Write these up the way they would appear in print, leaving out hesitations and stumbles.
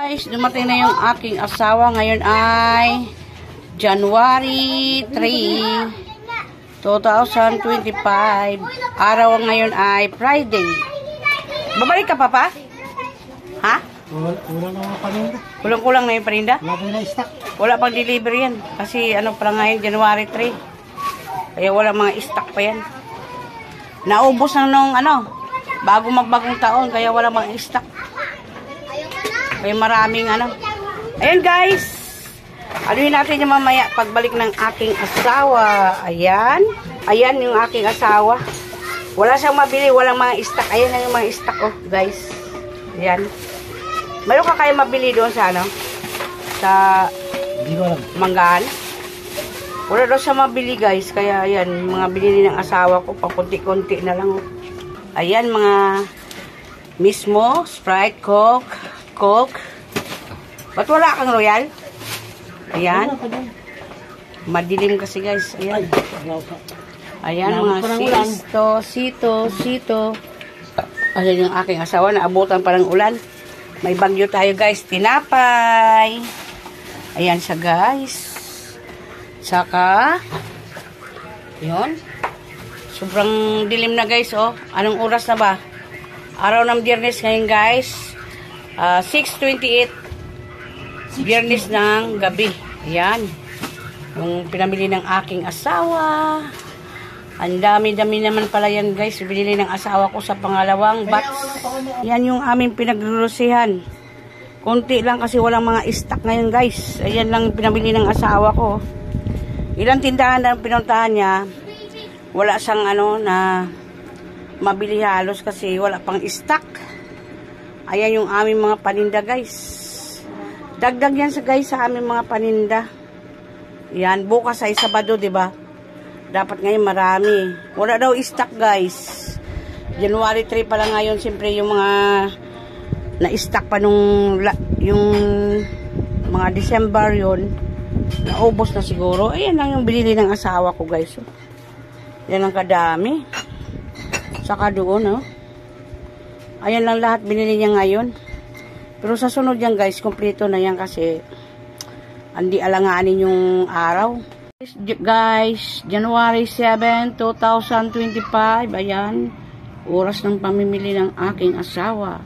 Guys, dumating na yung aking asawa. Ngayon ay January 3, 2025. Araw ngayon ay Friday. Babalik ka pa pa? Ha? Kulang na mga paninda. Kulang-kulang na yung paninda? Wala na stock. Wala pang delivery yan. Kasi ano pa ngayon, January 3. Kaya wala mga stock pa yan. Naubos na nung bago magbagong taon. Kaya wala mga stock. Kaya maraming Ayan guys. Anuhin natin yung mamaya pagbalik ng aking asawa. Ayan. Ayan yung aking asawa. Wala siyang mabili. Walang mga stock. Ayan na yung mga stock guys. Ayan. Meron ka kayo mabili doon sa sa Manggaan. Wala daw siya mabili guys. Kaya ayan. Mga binili ng asawa ko. Pakunti-kunti na lang. Ayan mga mismo. Sprite, Coke. Ba't wala kang Royal? Ayan. Madilim kasi guys. Ayan. Ayan mga sito. Ayan yung aking asawa. Naabutan pa ng ulan. May bagyo tayo guys. Tinapay. Ayan siya guys. Saka. Yun. Sobrang dilim na guys. Anong oras na ba? Araw ng Biyernes ngayon guys. 6:28 Biyernes ng gabi. Ayan. Yung pinamili ng aking asawa. Ang dami-dami naman pala yan guys. Binili ng asawa ko sa pangalawang batch. Yan yung aming pinaglusihan. Kunti lang kasi walang mga stock ngayon guys. Ayan lang pinamili ng asawa ko. Ilang tindahan na pinuntahan niya. Wala siyang na mabili halos kasi wala pang stock. Ayan yung aming mga paninda guys. Dagdag yan guys sa aming mga paninda. Yan, bukas ay Sabado, 'di ba? Dapat ngayon marami. Wala daw stock guys. January 3 pa lang ngayon, siyempre yung mga na-stock pa yung mga December yon. Naubos na siguro. Ayan lang yung binili ng asawa ko guys. Yan ang kadami. Saka doon, ayan lang lahat binili niya ngayon. Pero sa sunod yan guys, kompleto na yan kasi hindi alanganin yung araw. Guys, January 7, 2025. Ayan, oras ng pamimili ng aking asawa.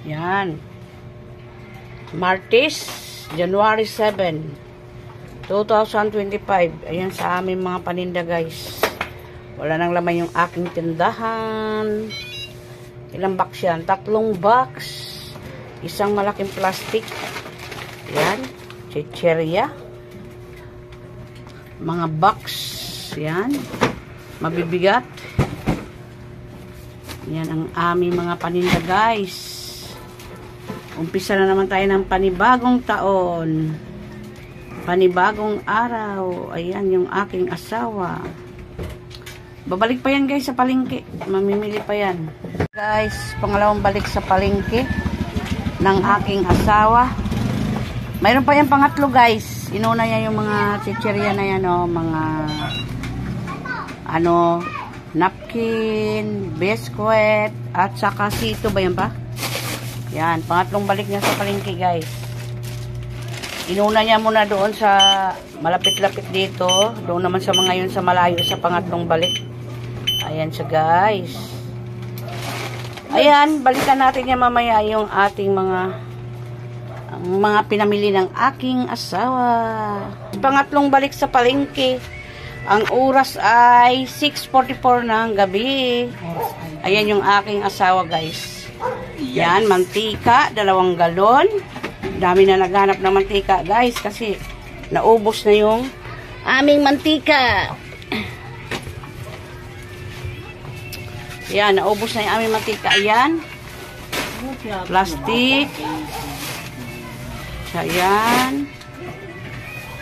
Yan. Martes, January 7, 2025. Ayan sa aming mga paninda guys. Wala nang laman yung aking tindahan. Ilang box yan? 3 box. Isang malaking plastic. Yan. Chicheria. Mga box. Yan. Mabibigat. Yan ang aming mga paninda guys. Umpisa na naman tayo ng panibagong taon. Panibagong araw. Ayan yung aking asawa. Babalik pa yan guys sa palengke. Mamimili pa yan. Guys, pangalawang balik sa palengke ng aking asawa. Mayroon pa yan pangatlo guys. Inuna niya yung mga chicheria na yan, mga napkin, biscuit, at saka sito ba yan pa? Yan, pangatlong balik niya sa palengke guys. Inuna niya muna doon sa malapit-lapit dito. Doon naman sa mga yun sa malayo sa pangatlong balik. Ayan siya guys. Ayan, balikan natin niya mamaya yung ating mga pinamili ng aking asawa. Pangatlong balik sa palengke. Ang oras ay 6:44 ng gabi. Ayan yung aking asawa guys. Yan, mantika, 2 galon. Dami na naghanap ng mantika guys kasi naubos na yung aming mantika. Yan, naubos na yung aming mantika. Ayan. Plastic. Ayan.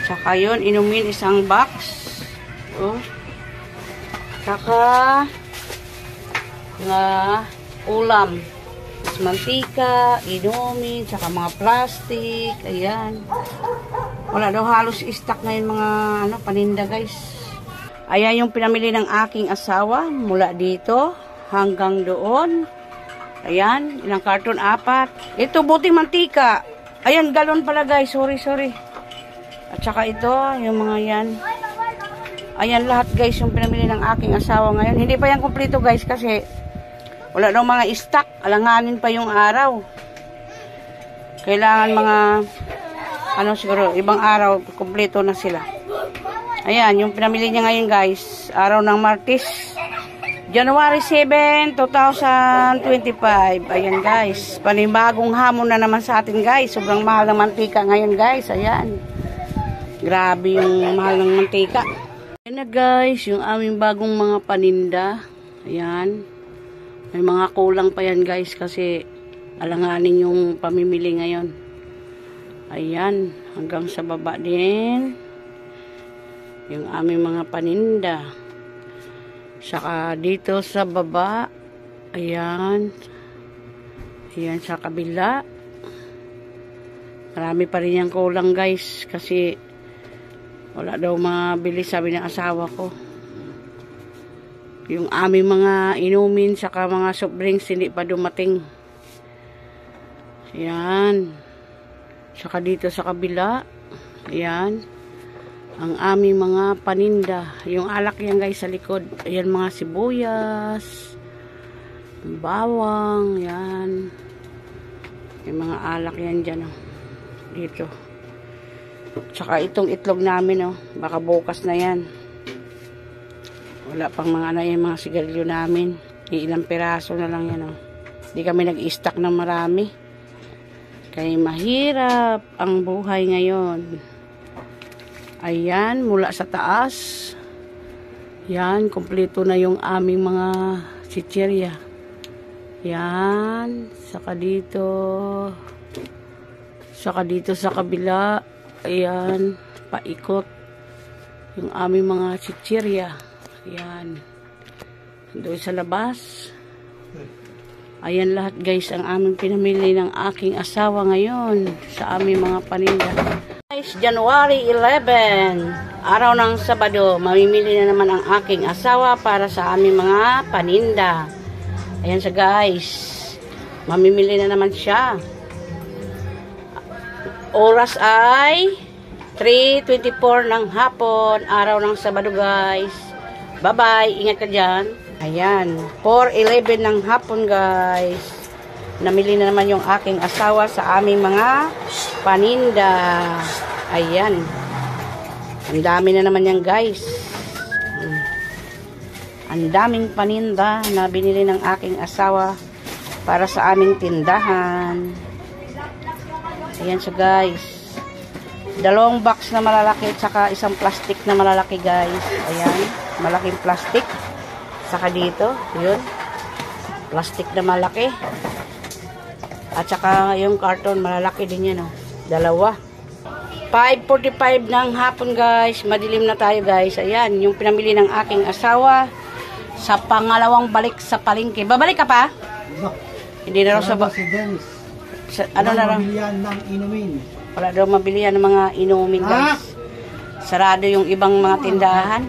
Saka yun, inumin isang box. Saka ulam. Mantika, inumin, saka mga plastic. Ayan. Wala daw halos stock na yung mga paninda guys. Ayan yung pinamili ng aking asawa mula dito hanggang doon. Ayan, ilang karton? 4. Ito, buting mantika. Ayan, galon pala guys. Sorry. At saka ito, yung mga yan. Ayan lahat guys, yung pinamili ng aking asawa ngayon. Hindi pa yan kumpleto guys kasi wala daw mga stock. Alanganin pa yung araw. Kailangan mga siguro, ibang araw, kumpleto na sila. Ayan, yung pinamili niya ngayon guys, araw ng Martes, January 7, 2025. Ayan guys, panibagong hamon na naman sa atin guys. Sobrang mahal ng mantika ngayon guys. Ayan, grabe yung mahal ng mantika. Ayan na guys, yung aming bagong mga paninda. Ayan, may mga kulang pa yan guys kasi alanganin yung pamimili ngayon. Ayan, hanggang sa baba din yung aming mga paninda. Saka dito sa baba, ayan sa kabila, marami pa rin yung kulang guys kasi wala daw mabili, sabi ng asawa ko. Yung aming mga inumin saka mga soft drinks hindi pa dumating. Ayan, saka dito sa kabila, ayan ang aming mga paninda. Yung alak yan guys sa likod. Ayan mga sibuyas, bawang, yan. Yung mga alak yan dyan, oh. Dito. Tsaka itong itlog namin, oh. Baka bukas na yan. Wala pang mga yung mga sigarilyo namin. Ilang piraso na lang yan, oh. Hindi kami nag-i-stock ng marami. Kaya mahirap ang buhay ngayon. Ayan, mula sa taas. Yan, kumpleto na yung aming mga chichirya. Yan, saka dito sa kabila. Ayan, paikot yung aming mga chichirya. Ayan, doon sa labas. Ayan lahat guys ang aming pinamili ng aking asawa ngayon sa aming mga paninda. Guys, January 11, araw ng Sabado, mamimili na naman ang aking asawa para sa aming mga paninda. Ayan siya guys, mamimili na naman siya. Oras ay 3:24 ng hapon, araw ng Sabado guys. Bye bye, ingat ka dyan. Ayan, 4:11 ng hapon guys. Namili na naman yung aking asawa sa aming mga paninda. Ayan. Ang dami na naman yan guys. Ang daming paninda na binili ng aking asawa para sa aming tindahan. Ayan siya guys. 2 box na malalaki at saka isang plastic na malalaki guys. Ayan. Malaking plastic. Saka dito. Yun. Plastic na malaki. At saka yung karton, malalaki din yan, oh. 2. 5:45 ng hapon, guys. Madilim na tayo, guys. Ayan, yung pinamili ng aking asawa sa pangalawang balik sa palengke. Babalik ka pa? No. Hindi na raw sa... Si Dennis. Ano na raw? Mabilihan ng inumin. Wala daw mabilihan ng mga inumin, guys. Sarado yung ibang mga tindahan.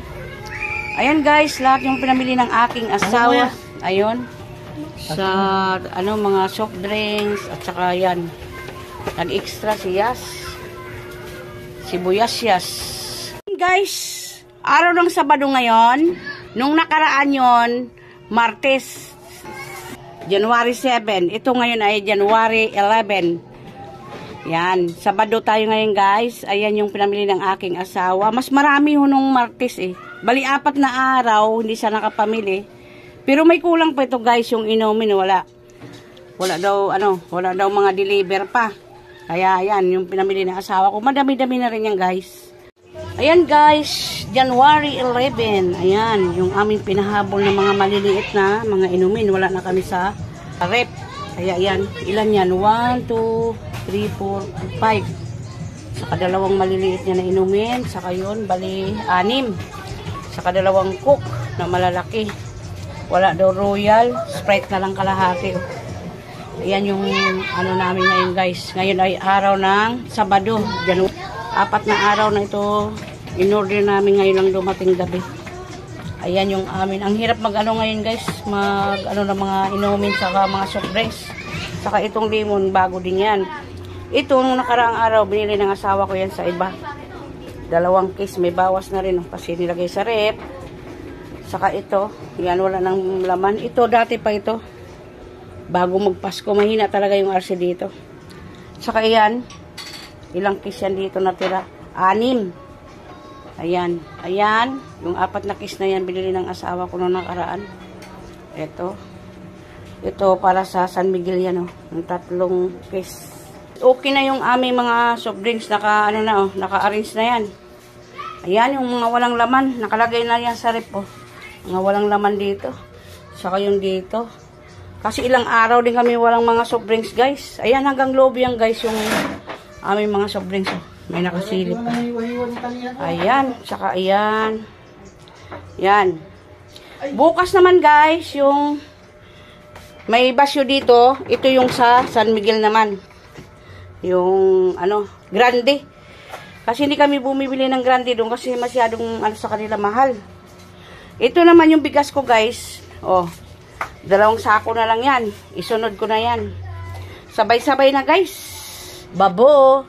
Ayan, guys. Lahat yung pinamili ng aking asawa. Ayun. Sa mga soft drinks at saka yan nag-extra siyas sibuyas guys. Araw ng Sabado ngayon. Nung nakaraan yon, Martes January 7, ito ngayon ay January 11. Yan, Sabado tayo ngayon guys. Ayan yung pinamili ng aking asawa. Mas marami nung Martes eh. Bali 4 na araw hindi siya nakapamili. Pero may kulang pa ito guys, yung inumin wala daw mga deliver pa. Kaya ayan, yung pinamili ng asawa ko, madami-dami na rin yan guys. Ayan guys, January 11. Ayan, yung aming pinahabol ng mga maliliit na mga inumin, wala na kami sa rep. Kaya ayan, ilan yan? 1, 2, 3, 4, 5. Saka 2 maliliit niya na inumin, saka yun, bali 6. Saka 2 cook na malalaki. Wala daw Royal, Sprite na lang kalahati. Ayan yung namin ngayon guys. Ngayon ay araw ng Sabado. 4 na araw na ito. In-order namin ngayon lang dumating gabi. Ayan yung amin. Ang hirap mag-ano ngayon guys. Mag-ano ng mga inumin saka mga soft drinks. Saka itong lemon, bago din yan. Ito, nung nakaraang araw, binili ng asawa ko yan sa iba. 2 case, may bawas na rin. Kasi nilagay sa rep. Saka ito, yan, wala nang laman. Ito, dati pa ito. Bago magpasko, mahina talaga yung RC dito. Saka yan, ilang case yan dito natira? 6. Ayan, ayan, yung 4 na kiss na yan, binili ng asawa ko noong nakaraan. Ito para sa San Miguel yan, yung 3 kiss. Okay na yung aming mga soft drinks, naka-arrange na yan. Ayan, yung mga walang laman, nakalagay na yan sa rep, mga walang laman dito. Saka yung dito. Kasi ilang araw din kami walang mga soft drinks, guys. Ayan, hanggang lobby yan, guys, yung aming mga soft drinks, May nakasilip pa. Ayan. Saka ayan. Yan. Bukas naman guys, yung may basyo dito. Ito yung sa San Miguel naman. Yung grande. Kasi hindi kami bumibili ng grande doon kasi masyadong sa kanila mahal. Ito naman yung bigas ko guys. 2 sako na lang yan. Isunod ko na yan. Sabay-sabay na guys. Babo.